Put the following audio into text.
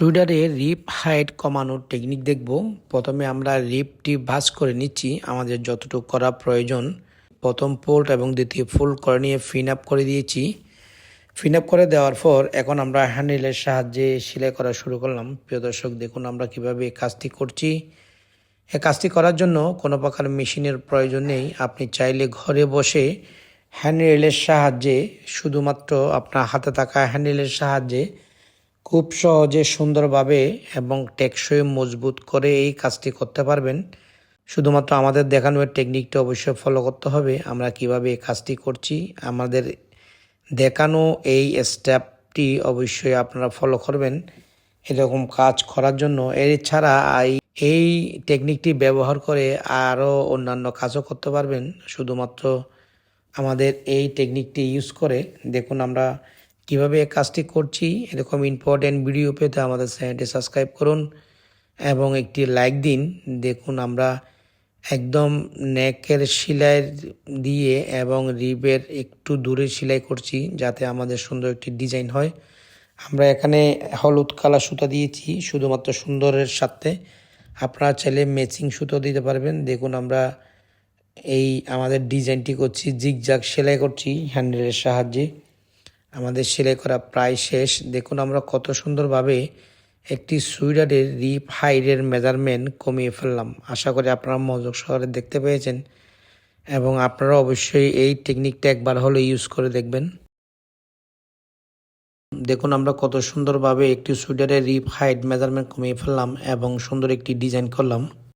সোয়েটারে রিপ হাইট কমানোর টেকনিক দেখব। প্রথমে আমরা রিপটি ভাঁজ করে নিচ্ছি আমাদের যতটুকু করা প্রয়োজন। প্রথম ফোল্ড এবং দ্বিতীয় ফোল্ড করে নিয়ে ফিন আপ করে দিয়েছি। ফিন আপ করে দেওয়ার পর এখন আমরা হ্যান্ডেলের সাহায্যে সেলাই করা শুরু করলাম। প্রিয় দর্শক, দেখুন আমরা কিভাবে এই কাজটি করছি। এই কাজটি করার জন্য কোনো প্রকার মেশিনের প্রয়োজন নেই। আপনি চাইলে ঘরে বসে হ্যান্ডেলের সাহায্যে, শুধুমাত্র আপনার হাতে থাকা হ্যান্ডেলের সাহায্যে খুব সহজে, সুন্দরভাবে এবং টেকসই মজবুত করে এই কাজটি করতে পারবেন। শুধুমাত্র আমাদের দেখানো এই টেকনিকটা অবশ্যই ফলো করতে হবে। আমরা কিভাবে এই কাজটি করছি, আমাদের দেখানো এই স্টেপটি অবশ্যই আপনারা ফলো করবেন এরকম কাজ করার জন্য। এছাড়া এই টেকনিকটি ব্যবহার করে আরও অন্যান্য কাজও করতে পারবেন। শুধুমাত্র আমাদের এই টেকনিকটি ইউজ করে দেখুন আমরা কিভাবে এই কাজটি করছি। এরকম ইম্পর্টেন্ট ভিডিও পেতে আমাদের চ্যানেলটি সাবস্ক্রাইব করুন এবং একটি লাইক দিন। দেখুন আমরা একদম নেকের সেলাই দিয়ে এবং রিবের একটু দূরে সেলাই করছি যাতে আমাদের সুন্দর একটি ডিজাইন হয়। আমরা এখানে হলুদ কালার সুতা দিয়েছি শুধুমাত্র সুন্দরের সাথে। আপনারা চাইলে ম্যাচিং সুতো দিতে পারবেন। দেখুন আমরা এই আমাদের ডিজাইনটি করছি, জিগজাগ সেলাই করছি হ্যান্ডেলের সাহায্যে। আমাদের সেলাই করা প্রায় শেষ। দেখুন আমরা কত সুন্দরভাবে একটি সোয়েটারের রিপ হাইটের মেজারমেন্ট কমিয়ে ফেললাম। আশা করি আপনারা মনোযোগ সহকারে দেখতে পেয়েছেন এবং আপনারা অবশ্যই এই টেকনিকটা একবার হলে ইউজ করে দেখবেন। দেখুন আমরা কত সুন্দরভাবে একটি সোয়েটারের রিপ হাইট মেজারমেন্ট কমিয়ে ফেললাম এবং সুন্দর একটি ডিজাইন করলাম।